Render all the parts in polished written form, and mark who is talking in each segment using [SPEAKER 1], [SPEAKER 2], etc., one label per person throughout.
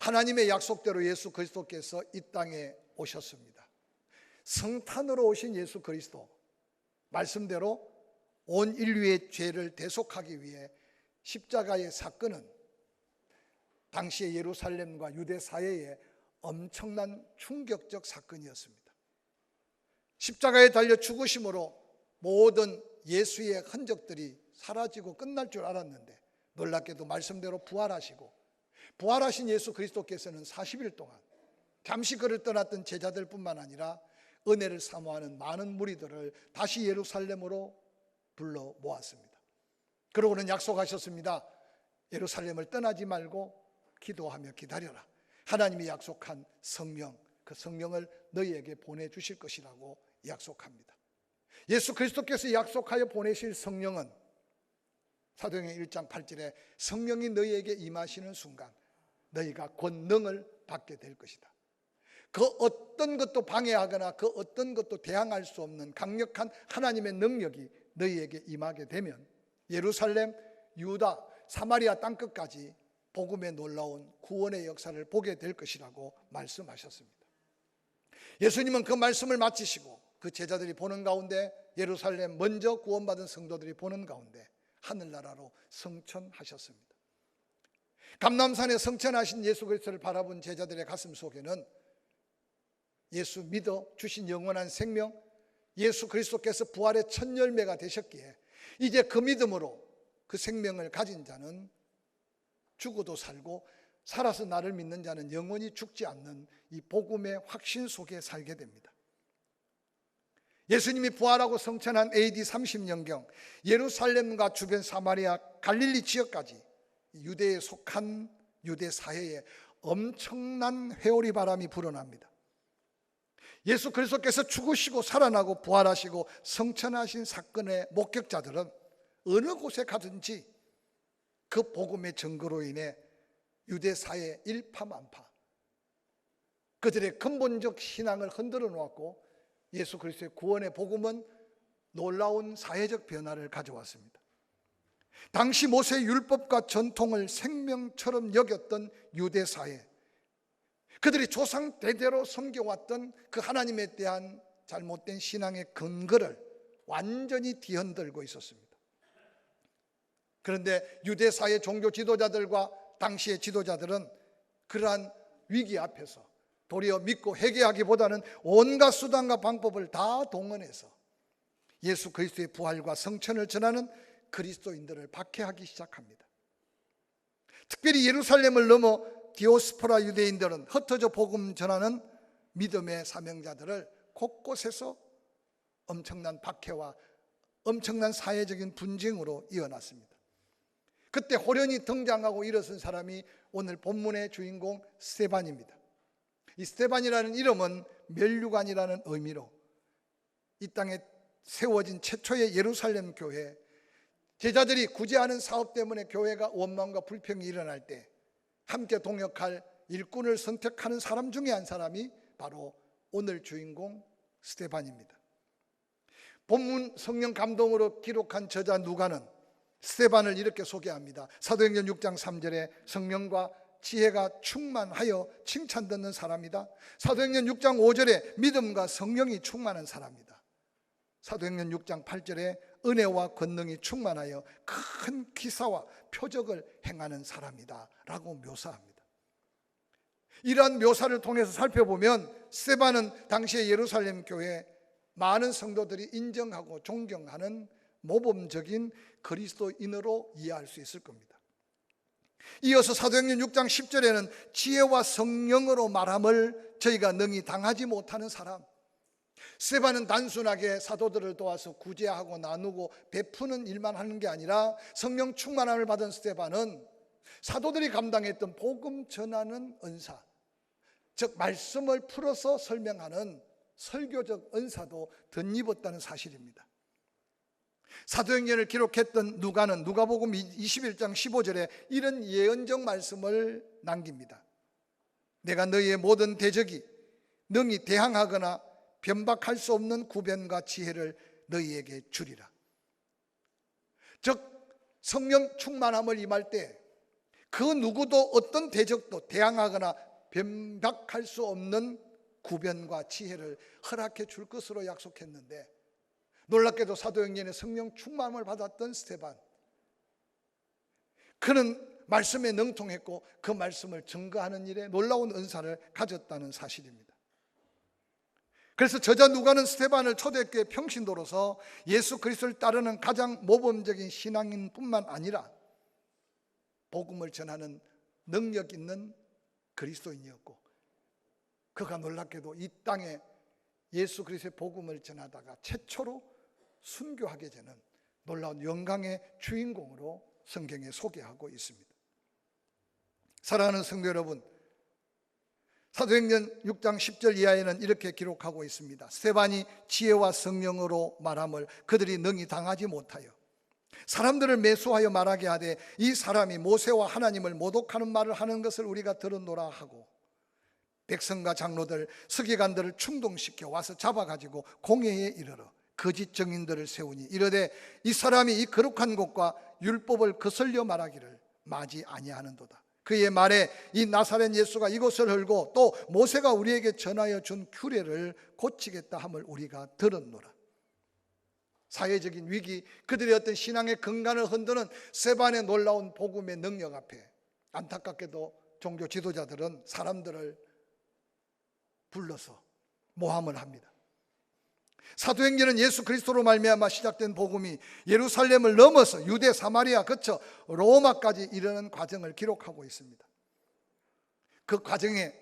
[SPEAKER 1] 하나님의 약속대로 예수 그리스도께서 이 땅에 오셨습니다. 성탄으로 오신 예수 그리스도, 말씀대로 온 인류의 죄를 대속하기 위해 십자가의 사건은 당시의 예루살렘과 유대 사회에 엄청난 충격적 사건이었습니다. 십자가에 달려 죽으심으로 모든 예수의 흔적들이 사라지고 끝날 줄 알았는데, 놀랍게도 말씀대로 부활하신 예수 그리스도께서는 40일 동안 잠시 그를 떠났던 제자들 뿐만 아니라 은혜를 사모하는 많은 무리들을 다시 예루살렘으로 불러 모았습니다. 그러고는 약속하셨습니다. 예루살렘을 떠나지 말고 기도하며 기다려라. 하나님이 약속한 성령, 그 성령을 너희에게 보내주실 것이라고 약속합니다. 예수 그리스도께서 약속하여 보내실 성령은 사도행전 1장 8절에 성령이 너희에게 임하시는 순간 너희가 권능을 받게 될 것이다. 그 어떤 것도 방해하거나 그 어떤 것도 대항할 수 없는 강력한 하나님의 능력이 너희에게 임하게 되면 예루살렘, 유다, 사마리아 땅끝까지 복음의 놀라운 구원의 역사를 보게 될 것이라고 말씀하셨습니다. 예수님은 그 말씀을 마치시고 그 제자들이 보는 가운데, 예루살렘 먼저 구원받은 성도들이 보는 가운데 하늘나라로 성천하셨습니다. 감람산에 성천하신 예수 그리스도를 바라본 제자들의 가슴 속에는 예수 믿어 주신 영원한 생명, 예수 그리스도께서 부활의 첫 열매가 되셨기에 이제 그 믿음으로 그 생명을 가진 자는 죽어도 살고 살아서 나를 믿는 자는 영원히 죽지 않는 이 복음의 확신 속에 살게 됩니다. 예수님이 부활하고 성천한 AD 30년경 예루살렘과 주변 사마리아, 갈릴리 지역까지 유대에 속한 유대 사회에 엄청난 회오리 바람이 불어납니다. 예수 그리스도께서 죽으시고 살아나고 부활하시고 성천하신 사건의 목격자들은 어느 곳에 가든지 그 복음의 증거로 인해 유대 사회 일파만파, 그들의 근본적 신앙을 흔들어 놓았고 예수 그리스도의 구원의 복음은 놀라운 사회적 변화를 가져왔습니다. 당시 모세의 율법과 전통을 생명처럼 여겼던 유대 사회, 그들이 조상 대대로 섬겨왔던 그 하나님에 대한 잘못된 신앙의 근거를 완전히 뒤흔들고 있었습니다. 그런데 유대 사회 종교 지도자들과 당시의 지도자들은 그러한 위기 앞에서 도리어 믿고 회개하기보다는 온갖 수단과 방법을 다 동원해서 예수 그리스도의 부활과 성천을 전하는 그리스도인들을 박해하기 시작합니다. 특별히 예루살렘을 넘어 디오스포라 유대인들은 흩어져 복음 전하는 믿음의 사명자들을 곳곳에서 엄청난 박해와 엄청난 사회적인 분쟁으로 이어났습니다. 그때 호련히 등장하고 일어선 사람이 오늘 본문의 주인공 스데반입니다. 이 스데반이라는 이름은 면류관이라는 의미로 이 땅에 세워진 최초의 예루살렘 교회, 제자들이 구제하는 사업 때문에 교회가 원망과 불평이 일어날 때 함께 동역할 일꾼을 선택하는 사람 중에 한 사람이 바로 오늘 주인공 스데반입니다. 본문 성령 감동으로 기록한 저자 누가는 스데반을 이렇게 소개합니다. 사도행전 6장 3절에 성령과 지혜가 충만하여 칭찬 듣는 사람이다. 사도행전 6장 5절에 믿음과 성령이 충만한 사람이다. 사도행전 6장 8절에 은혜와 권능이 충만하여 큰 기사와 표적을 행하는 사람이다 라고 묘사합니다. 이러한 묘사를 통해서 살펴보면 스데반은 당시의 예루살렘 교회 많은 성도들이 인정하고 존경하는 모범적인 그리스도인으로 이해할 수 있을 겁니다. 이어서 사도행전 6장 10절에는 지혜와 성령으로 말함을 저희가 능히 당하지 못하는 사람, 스데반은 단순하게 사도들을 도와서 구제하고 나누고 베푸는 일만 하는 게 아니라 성령 충만함을 받은 스데반은 사도들이 감당했던 복음 전하는 은사, 즉 말씀을 풀어서 설명하는 설교적 은사도 덧입었다는 사실입니다. 사도행전을 기록했던 누가는 누가복음 21장 15절에 이런 예언적 말씀을 남깁니다. 내가 너희의 모든 대적이 능히 대항하거나 변박할 수 없는 구변과 지혜를 너희에게 주리라. 즉 성령 충만함을 임할 때 그 누구도 어떤 대적도 대항하거나 변박할 수 없는 구변과 지혜를 허락해 줄 것으로 약속했는데, 놀랍게도 사도행전에 성령 충만을 받았던 스데반, 그는 말씀에 능통했고 그 말씀을 증거하는 일에 놀라운 은사를 가졌다는 사실입니다. 그래서 저자 누가는 스데반을 초대교회 평신도로서 예수 그리스도를 따르는 가장 모범적인 신앙인뿐만 아니라 복음을 전하는 능력 있는 그리스도인이었고, 그가 놀랍게도 이 땅에 예수 그리스도의 복음을 전하다가 최초로 순교하게 되는 놀라운 영광의 주인공으로 성경에 소개하고 있습니다. 사랑하는 성도 여러분, 사도행전 6장 10절 이하에는 이렇게 기록하고 있습니다. 스데반이 지혜와 성령으로 말함을 그들이 능히 당하지 못하여 사람들을 매수하여 말하게 하되, 이 사람이 모세와 하나님을 모독하는 말을 하는 것을 우리가 들었노라 하고, 백성과 장로들 서기관들을 충동시켜 와서 잡아가지고 공회에 이르러 거짓 증인들을 세우니 이르되, 이 사람이 이 거룩한 곳과 율법을 거슬려 말하기를 마지 아니하는도다. 그의 말에 이 나사렛 예수가 이곳을 헐고 또 모세가 우리에게 전하여 준 규례를 고치겠다 함을 우리가 들었노라. 사회적인 위기, 그들의 어떤 신앙의 근간을 흔드는 스데반의 놀라운 복음의 능력 앞에 안타깝게도 종교 지도자들은 사람들을 불러서 모함을 합니다. 사도행전은 예수 그리스도로 말미암아 시작된 복음이 예루살렘을 넘어서 유대, 사마리아 거쳐 로마까지 이르는 과정을 기록하고 있습니다. 그 과정에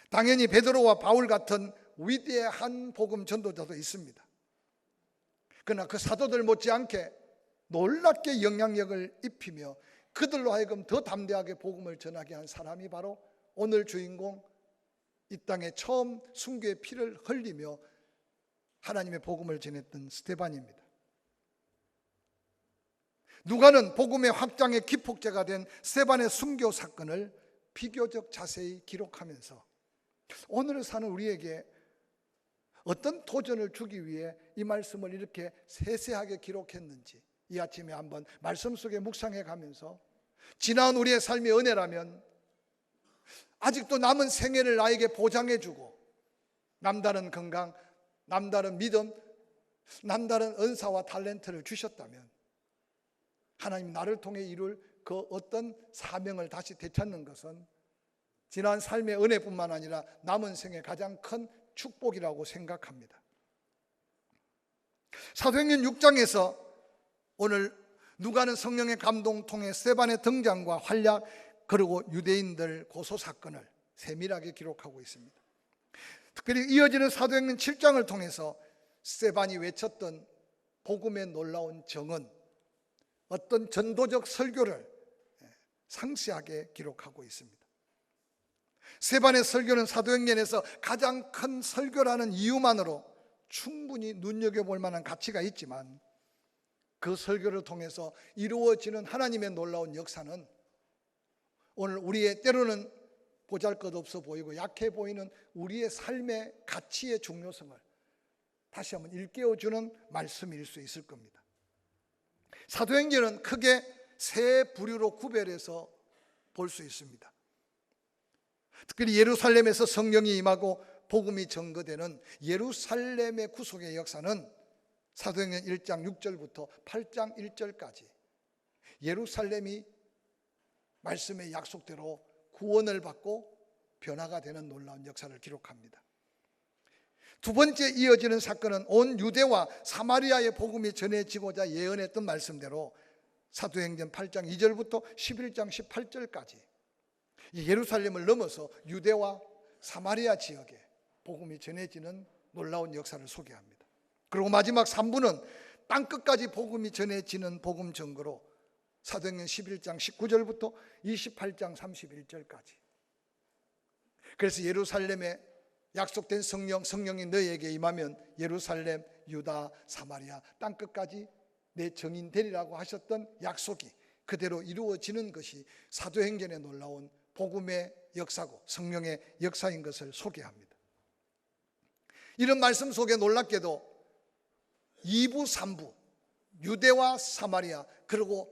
[SPEAKER 1] 당연히 베드로와 바울 같은 위대한 복음 전도자도 있습니다. 그러나 그 사도들 못지않게 놀랍게 영향력을 입히며 그들로 하여금 더 담대하게 복음을 전하게 한 사람이 바로 오늘 주인공, 이 땅에 처음 순교의 피를 흘리며 하나님의 복음을 전했던 스데반입니다. 누가는 복음의 확장의 기폭제가 된 스데반의 순교 사건을 비교적 자세히 기록하면서 오늘을 사는 우리에게 어떤 도전을 주기 위해 이 말씀을 이렇게 세세하게 기록했는지 이 아침에 한번 말씀 속에 묵상해 가면서, 지나온 우리의 삶의 은혜라면 아직도 남은 생애를 나에게 보장해 주고 남다른 건강, 남다른 믿음, 남다른 은사와 탤런트를 주셨다면 하나님 나를 통해 이룰 그 어떤 사명을 다시 되찾는 것은 지난 삶의 은혜뿐만 아니라 남은 생의 가장 큰 축복이라고 생각합니다. 사도행전 6장에서 오늘 누가는 성령의 감동 통해 스데반의 등장과 활약, 그리고 유대인들 고소 사건을 세밀하게 기록하고 있습니다. 특별히 이어지는 사도행전 7장을 통해서 스데반이 외쳤던 복음의 놀라운 정언, 어떤 전도적 설교를 상세하게 기록하고 있습니다. 스데반의 설교는 사도행전에서 가장 큰 설교라는 이유만으로 충분히 눈여겨볼 만한 가치가 있지만, 그 설교를 통해서 이루어지는 하나님의 놀라운 역사는 오늘 우리의 때로는 보잘것없어 보이고 약해 보이는 우리의 삶의 가치의 중요성을 다시 한번 일깨워주는 말씀일 수 있을 겁니다. 사도행전은 크게 세 부류로 구별해서 볼 수 있습니다. 특별히 예루살렘에서 성령이 임하고 복음이 전거되는 예루살렘의 구속의 역사는 사도행전 1장 6절부터 8장 1절까지 예루살렘이 말씀의 약속대로 구원을 받고 변화가 되는 놀라운 역사를 기록합니다. 두 번째 이어지는 사건은 온 유대와 사마리아의 복음이 전해지고자 예언했던 말씀대로 사도행전 8장 2절부터 11장 18절까지 예루살렘을 넘어서 유대와 사마리아 지역에 복음이 전해지는 놀라운 역사를 소개합니다. 그리고 마지막 3부는 땅끝까지 복음이 전해지는 복음 전거로 사도행전 11장 19절부터 28장 31절까지. 그래서 예루살렘에 약속된 성령이 너희에게 임하면 예루살렘, 유다, 사마리아 땅끝까지 내 증인 되리라고 하셨던 약속이 그대로 이루어지는 것이 사도행전에 놀라운 복음의 역사고 성령의 역사인 것을 소개합니다. 이런 말씀 속에 놀랍게도 2부, 3부 유대와 사마리아, 그리고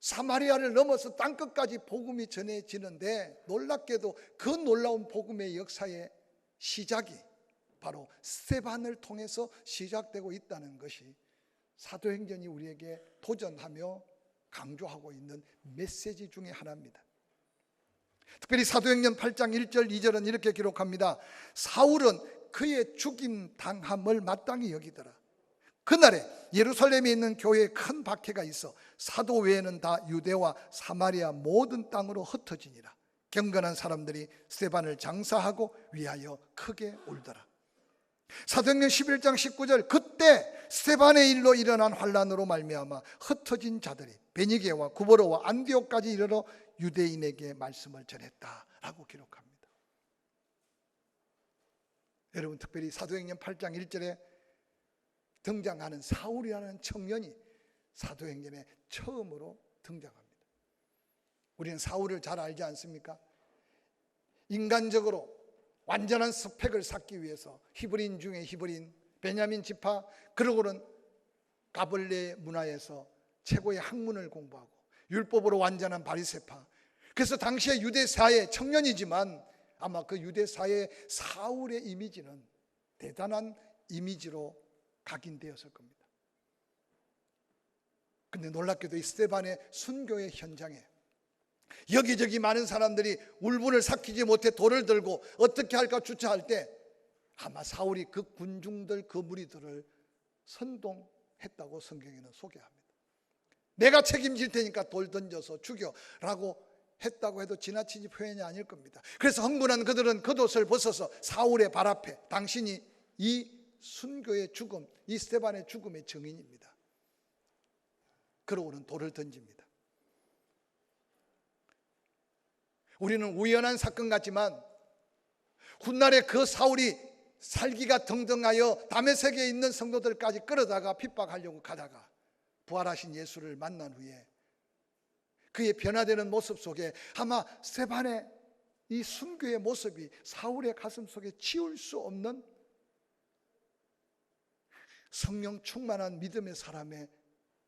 [SPEAKER 1] 사마리아를 넘어서 땅끝까지 복음이 전해지는데, 놀랍게도 그 놀라운 복음의 역사의 시작이 바로 스데반을 통해서 시작되고 있다는 것이 사도행전이 우리에게 도전하며 강조하고 있는 메시지 중에 하나입니다. 특별히 사도행전 8장 1절 2절은 이렇게 기록합니다. 사울은 그의 죽임 당함을 마땅히 여기더라. 그날에 예루살렘에 있는 교회에 큰 박해가 있어 사도 외에는 다 유대와 사마리아 모든 땅으로 흩어지니라. 경건한 사람들이 스데반을 장사하고 위하여 크게 울더라. 사도행전 11장 19절, 그때 스데반의 일로 일어난 환란으로 말미암아 흩어진 자들이 베니게와 구버로와 안디옥까지 이르러 유대인에게 말씀을 전했다라고 기록합니다. 여러분, 특별히 사도행전 8장 1절에 등장하는 사울이라는 청년이 사도행전에 처음으로 등장합니다. 우리는 사울을 잘 알지 않습니까? 인간적으로 완전한 스펙을 쌓기 위해서 히브리인 중에 히브리인, 베냐민 지파, 그러고는 가벌레 문화에서 최고의 학문을 공부하고 율법으로 완전한 바리새파. 그래서 당시의 유대 사회 청년이지만 아마 그 유대 사회의 사울의 이미지는 대단한 이미지로 각인되었을 겁니다. 근데 놀랍게도 이 스데반의 순교의 현장에 여기저기 많은 사람들이 울분을 삭히지 못해 돌을 들고 어떻게 할까 주차할 때 아마 사울이 그 군중들, 그 무리들을 선동했다고 성경에는 소개합니다. 내가 책임질 테니까 돌 던져서 죽여라고 했다고 해도 지나치지 표현이 아닐 겁니다. 그래서 흥분한 그들은 겉옷을 벗어서 사울의 발 앞에, 당신이 이 순교의 죽음, 이 스데반의 죽음의 증인입니다, 그러고는 돌을 던집니다. 우리는 우연한 사건 같지만 훗날에 그 사울이 살기가 등등하여 다메섹에 있는 성도들까지 끌어다가 핍박하려고 가다가 부활하신 예수를 만난 후에 그의 변화되는 모습 속에 아마 스데반의 이 순교의 모습이 사울의 가슴 속에 지울 수 없는 성령 충만한 믿음의 사람의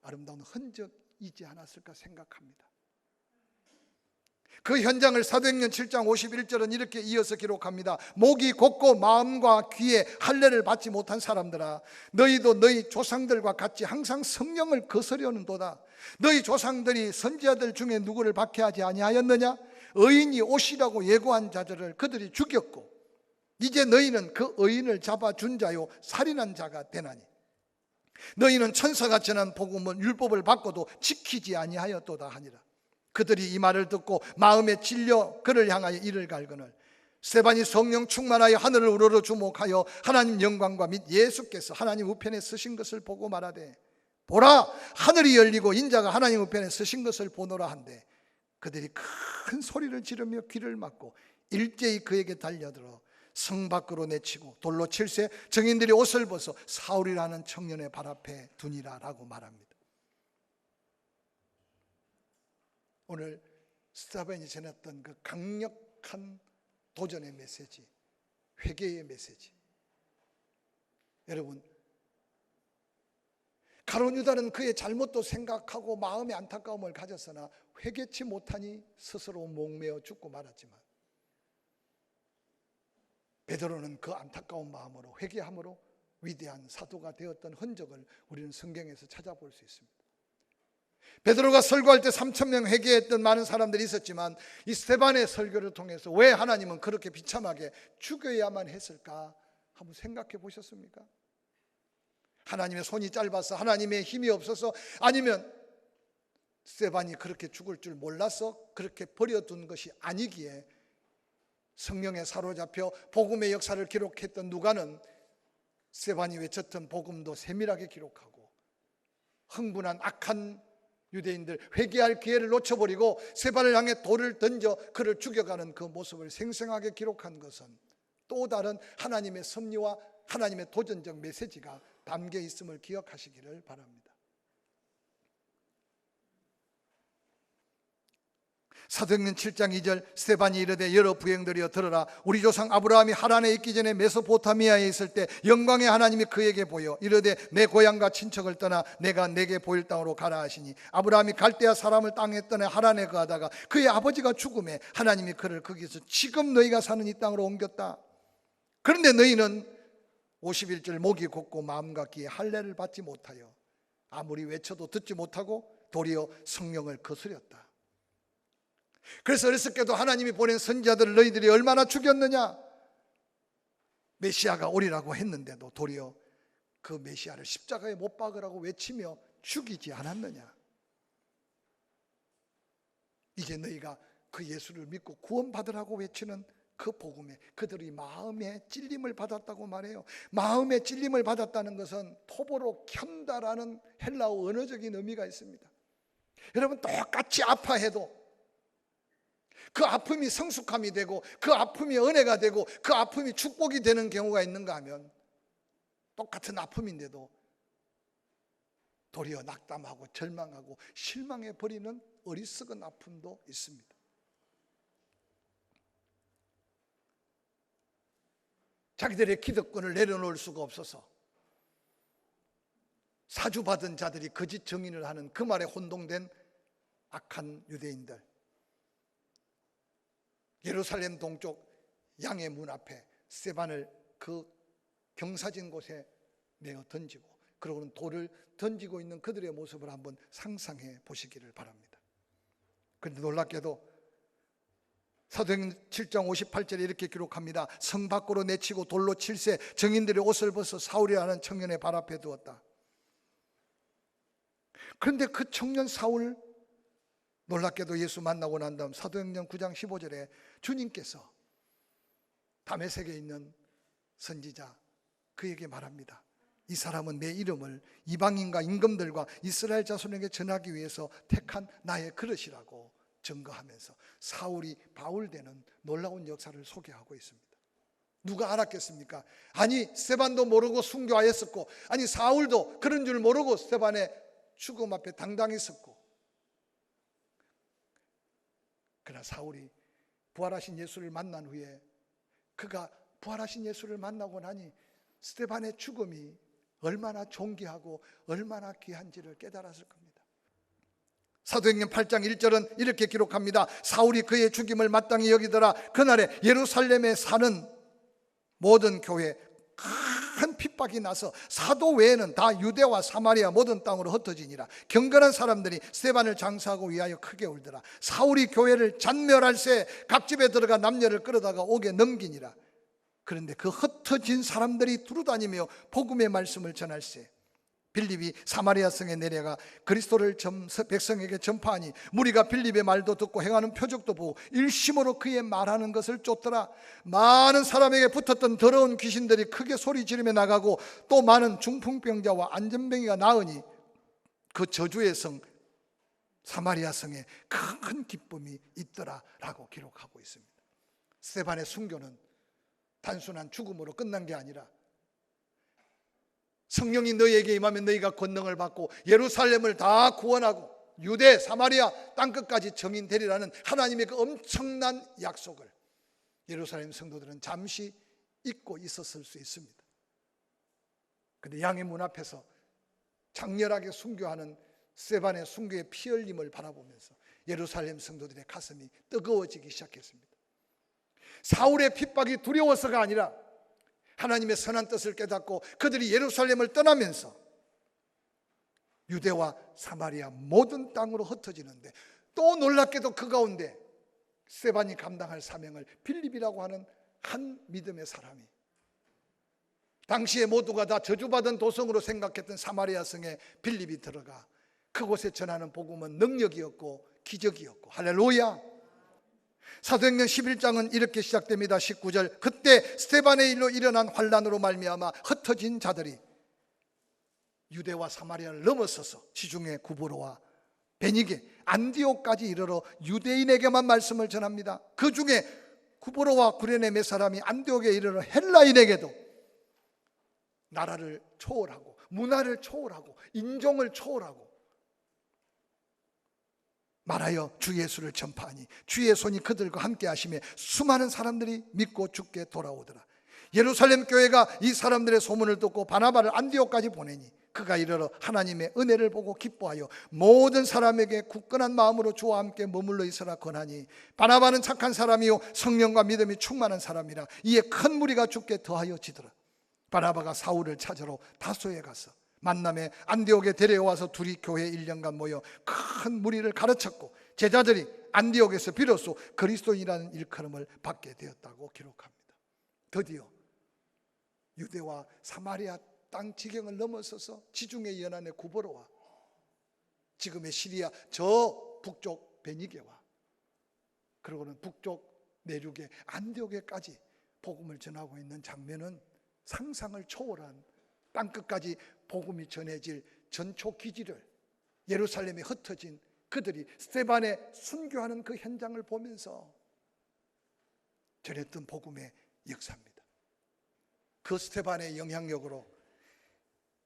[SPEAKER 1] 아름다운 흔적이지 않았을까 생각합니다. 그 현장을 사도행전 7장 51절은 이렇게 이어서 기록합니다. 목이 곧고 마음과 귀에 할례를 받지 못한 사람들아, 너희도 너희 조상들과 같이 항상 성령을 거스려는도다. 너희 조상들이 선지자들 중에 누구를 박해하지 아니하였느냐? 의인이 오시라고 예고한 자들을 그들이 죽였고 이제 너희는 그 의인을 잡아준 자요 살인한 자가 되나니 너희는 천사같이 난 복음은 율법을 받고도 지키지 아니하였도다 하니라. 그들이 이 말을 듣고 마음에 찔려 그를 향하여 이를 갈거늘 스데반이 성령 충만하여 하늘을 우러러 주목하여 하나님 영광과 및 예수께서 하나님 우편에 서신 것을 보고 말하되 보라, 하늘이 열리고 인자가 하나님 우편에 서신 것을 보노라 한데 그들이 큰 소리를 지르며 귀를 막고 일제히 그에게 달려들어 성 밖으로 내치고 돌로 칠세 정인들이 옷을 벗어 사울이라는 청년의 발 앞에 두니라 라고 말합니다. 오늘 스데반이 전했던 그 강력한 도전의 메시지, 회개의 메시지, 여러분, 가룟 유다는 그의 잘못도 생각하고 마음의 안타까움을 가졌으나 회개치 못하니 스스로 목매어 죽고 말았지만 베드로는 그 안타까운 마음으로 회개함으로 위대한 사도가 되었던 흔적을 우리는 성경에서 찾아볼 수 있습니다. 베드로가 설교할 때 3,000명 회개했던 많은 사람들이 있었지만 이 스데반의 설교를 통해서 왜 하나님은 그렇게 비참하게 죽여야만 했을까 한번 생각해 보셨습니까? 하나님의 손이 짧아서, 하나님의 힘이 없어서, 아니면 스데반이 그렇게 죽을 줄 몰라서 그렇게 버려둔 것이 아니기에 성령에 사로잡혀 복음의 역사를 기록했던 누가는 스데반이 외쳤던 복음도 세밀하게 기록하고 흥분한 악한 유대인들 회개할 기회를 놓쳐버리고 스데반을 향해 돌을 던져 그를 죽여가는 그 모습을 생생하게 기록한 것은 또 다른 하나님의 섭리와 하나님의 도전적 메시지가 담겨 있음을 기억하시기를 바랍니다. 사도행전 7장 2절 스데반이 이르되 여러 부행들이여 들으라. 우리 조상 아브라함이 하란에 있기 전에 메소포타미아에 있을 때 영광의 하나님이 그에게 보여 이르되 내 고향과 친척을 떠나 내가 내게 보일 땅으로 가라 하시니 아브라함이 갈대아 사람을 땅에 떠나 하란에 거하다가 그의 아버지가 죽음에 하나님이 그를 거기서 지금 너희가 사는 이 땅으로 옮겼다. 그런데 너희는 51절 목이 곧고 마음과 귀에 할례를 받지 못하여 아무리 외쳐도 듣지 못하고 도리어 성령을 거스렸다. 그래서 어렸을 때도 하나님이 보낸 선지자들을 너희들이 얼마나 죽였느냐. 메시아가 오리라고 했는데도 도리어 그 메시아를 십자가에 못 박으라고 외치며 죽이지 않았느냐. 이제 너희가 그 예수를 믿고 구원받으라고 외치는 그 복음에 그들이 마음에 찔림을 받았다고 말해요. 마음에 찔림을 받았다는 것은 토보로 켠다라는 헬라어 언어적인 의미가 있습니다. 여러분, 똑같이 아파해도 그 아픔이 성숙함이 되고 그 아픔이 은혜가 되고 그 아픔이 축복이 되는 경우가 있는가 하면 똑같은 아픔인데도 도리어 낙담하고 절망하고 실망해 버리는 어리석은 아픔도 있습니다. 자기들의 기득권을 내려놓을 수가 없어서 사주받은 자들이 거짓 증인을 하는 그 말에 혼동된 악한 유대인들, 예루살렘 동쪽 양의 문 앞에 스데반을 그 경사진 곳에 내어 던지고 그러고는 돌을 던지고 있는 그들의 모습을 한번 상상해 보시기를 바랍니다. 그런데 놀랍게도 사도행전 7장 58절에 이렇게 기록합니다. 성 밖으로 내치고 돌로 칠세 증인들의 옷을 벗어 사울이라는 청년의 발 앞에 두었다. 그런데 그 청년 사울, 놀랍게도 예수 만나고 난 다음 사도행전 9장 15절에 주님께서 다메섹에 있는 선지자 그에게 말합니다. 이 사람은 내 이름을 이방인과 임금들과 이스라엘 자손에게 전하기 위해서 택한 나의 그릇이라고 증거하면서 사울이 바울 되는 놀라운 역사를 소개하고 있습니다. 누가 알았겠습니까? 아니, 스데반도 모르고 순교하였었고, 아니 사울도 그런 줄 모르고 스데반의 죽음 앞에 당당히 섰고, 그러나 사울이 부활하신 예수를 만난 후에 그가 부활하신 예수를 만나고 나니 스데반의 죽음이 얼마나 존귀하고 얼마나 귀한지를 깨달았을 겁니다. 사도행전 8장 1절은 이렇게 기록합니다. 사울이 그의 죽임을 마땅히 여기더라. 그날에 예루살렘에 사는 모든 교회 큰 핍박이 나서 사도 외에는 다 유대와 사마리아 모든 땅으로 흩어지니라. 경건한 사람들이 스데반을 장사하고 위하여 크게 울더라. 사울이 교회를 잔멸할새 각 집에 들어가 남녀를 끌어다가 옥에 넘기니라. 그런데 그 흩어진 사람들이 두루다니며 복음의 말씀을 전할새 빌립이 사마리아 성에 내려가 그리스도를 백성에게 전파하니 무리가 빌립의 말도 듣고 행하는 표적도 보고 일심으로 그의 말하는 것을 쫓더라. 많은 사람에게 붙었던 더러운 귀신들이 크게 소리 지르며 나가고 또 많은 중풍병자와 안전병이가 나으니 그 저주의 성 사마리아 성에 큰 기쁨이 있더라라고 기록하고 있습니다. 스데반의 순교는 단순한 죽음으로 끝난 게 아니라 성령이 너희에게 임하면 너희가 권능을 받고 예루살렘을 다 구원하고 유대, 사마리아 땅끝까지 정인 되리라는 하나님의 그 엄청난 약속을 예루살렘 성도들은 잠시 잊고 있었을 수 있습니다. 그런데 양의 문 앞에서 장렬하게 순교하는 스데반의 순교의 피 흘림을 바라보면서 예루살렘 성도들의 가슴이 뜨거워지기 시작했습니다. 사울의 핍박이 두려워서가 아니라 하나님의 선한 뜻을 깨닫고 그들이 예루살렘을 떠나면서 유대와 사마리아 모든 땅으로 흩어지는데 또 놀랍게도 그 가운데 스데반이 감당할 사명을 빌립이라고 하는 한 믿음의 사람이 당시에 모두가 다 저주받은 도성으로 생각했던 사마리아 성에 빌립이 들어가 그곳에 전하는 복음은 능력이었고 기적이었고 할렐루야. 사도행전 11장은 이렇게 시작됩니다. 19절 그때 스데반의 일로 일어난 환난으로 말미암아 흩어진 자들이 유대와 사마리아를 넘어서서 지중해 구브로와 베니게 안디옥까지 이르러 유대인에게만 말씀을 전합니다. 그 중에 구브로와 구레네 몇 사람이 안디옥에 이르러 헬라인에게도 나라를 초월하고 문화를 초월하고 인종을 초월하고 말하여 주 예수를 전파하니 주의 손이 그들과 함께 하심에 수많은 사람들이 믿고 주께 돌아오더라. 예루살렘 교회가 이 사람들의 소문을 듣고 바나바를 안디옥까지 보내니 그가 이르러 하나님의 은혜를 보고 기뻐하여 모든 사람에게 굳건한 마음으로 주와 함께 머물러 있으라 권하니, 바나바는 착한 사람이요 성령과 믿음이 충만한 사람이라. 이에 큰 무리가 주께 더하여 지더라. 바나바가 사울을 찾으러 다소에 가서 만남에 안디옥에 데려와서 둘이 교회 1년간 모여 큰 무리를 가르쳤고, 제자들이 안디옥에서 비로소 그리스도인이라는 일컬음을 받게 되었다고 기록합니다. 드디어 유대와 사마리아 땅 지경을 넘어서서 지중해 연안의 구버로와 지금의 시리아 저 북쪽 베니게와 그리고는 북쪽 내륙의 안디옥에까지 복음을 전하고 있는 장면은 상상을 초월한, 땅끝까지 복음이 전해질 전초 기지를 예루살렘에 흩어진 그들이 스데반에 순교하는 그 현장을 보면서 전했던 복음의 역사입니다. 그 스데반의 영향력으로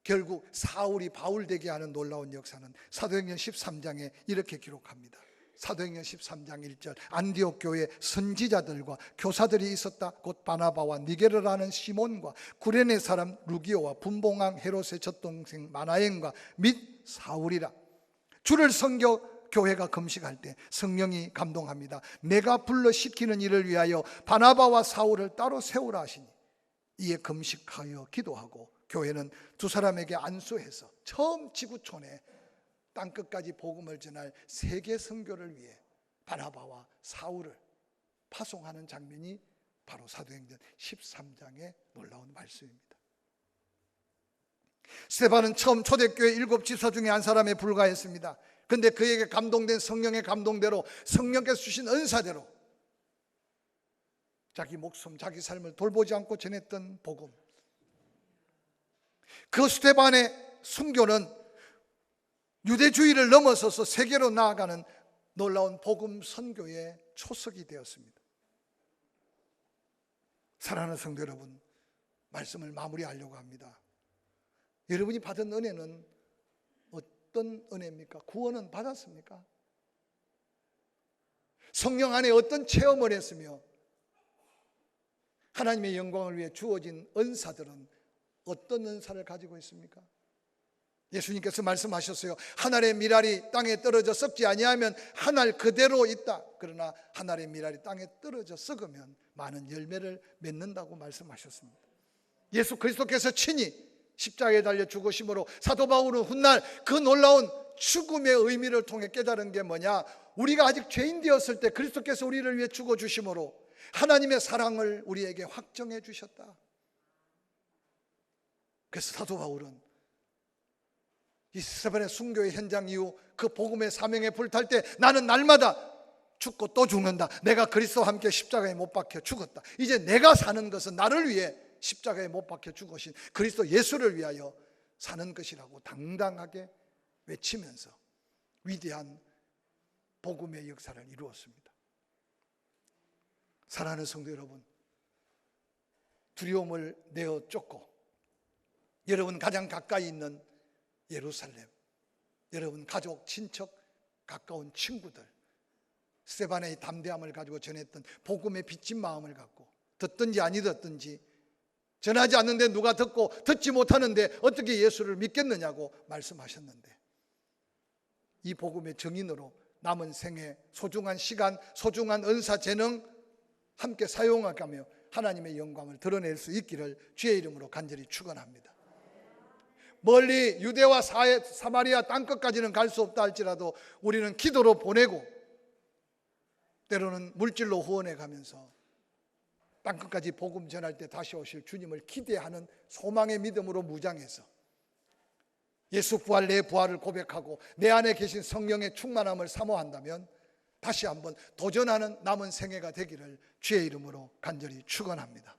[SPEAKER 1] 결국 사울이 바울 되게 하는 놀라운 역사는 사도행전 13장에 이렇게 기록합니다. 사도행전 13장 1절, 안디옥 교회에 선지자들과 교사들이 있었다. 곧 바나바와 니게르라는 시몬과 구레네 사람 루기오와 분봉왕 헤롯의 젖동생 마나엔과 및 사울이라. 주를 섬겨 교회가 금식할 때 성령이 감동합니다. 내가 불러 시키는 일을 위하여 바나바와 사울을 따로 세우라 하시니, 이에 금식하여 기도하고 교회는 두 사람에게 안수해서 처음 지구촌에 땅끝까지 복음을 전할 세계 선교를 위해 바나바와 사울을 파송하는 장면이 바로 사도행전 13장의 놀라운 말씀입니다. 스데반은 처음 초대교회 7집사 중에 한 사람에 불과했습니다. 그런데 그에게 감동된 성령의 감동대로, 성령께서 주신 은사대로 자기 목숨, 자기 삶을 돌보지 않고 전했던 복음, 그 스데반의 순교는 유대주의를 넘어서서 세계로 나아가는 놀라운 복음 선교의 초석이 되었습니다. 사랑하는 성도 여러분, 말씀을 마무리하려고 합니다. 여러분이 받은 은혜는 어떤 은혜입니까? 구원은 받았습니까? 성령 안에 어떤 체험을 했으며 하나님의 영광을 위해 주어진 은사들은 어떤 은사를 가지고 있습니까? 예수님께서 말씀하셨어요. 한 알의 밀알이 땅에 떨어져 썩지 아니하면 한 알 그대로 있다. 그러나 한 알의 밀알이 땅에 떨어져 썩으면 많은 열매를 맺는다고 말씀하셨습니다. 예수 그리스도께서 친히 십자가에 달려 죽으심으로 사도 바울은 훗날 그 놀라운 죽음의 의미를 통해 깨달은 게 뭐냐? 우리가 아직 죄인 되었을 때 그리스도께서 우리를 위해 죽어주심으로 하나님의 사랑을 우리에게 확정해 주셨다. 그래서 사도 바울은 이 스데반의 순교의 현장 이후 그 복음의 사명에 불탈 때 나는 날마다 죽고 또 죽는다. 내가 그리스도와 함께 십자가에 못 박혀 죽었다. 이제 내가 사는 것은 나를 위해 십자가에 못 박혀 죽으신 그리스도 예수를 위하여 사는 것이라고 당당하게 외치면서 위대한 복음의 역사를 이루었습니다. 사랑하는 성도 여러분, 두려움을 내어 쫓고 여러분 가장 가까이 있는 예루살렘, 여러분 가족, 친척, 가까운 친구들, 스데반의 담대함을 가지고 전했던 복음의 빚진 마음을 갖고 듣든지 아니 듣든지, 전하지 않는데 누가 듣고 듣지 못하는데 어떻게 예수를 믿겠느냐고 말씀하셨는데, 이 복음의 증인으로 남은 생애 소중한 시간, 소중한 은사, 재능 함께 사용하며 하나님의 영광을 드러낼 수 있기를 주의 이름으로 간절히 축원합니다. 멀리 유대와 사마리아 땅끝까지는 갈 수 없다 할지라도 우리는 기도로 보내고 때로는 물질로 후원해 가면서 땅끝까지 복음 전할 때 다시 오실 주님을 기대하는 소망의 믿음으로 무장해서 예수 부활, 내 부활을 고백하고 내 안에 계신 성령의 충만함을 사모한다면 다시 한번 도전하는 남은 생애가 되기를 주의 이름으로 간절히 축원합니다.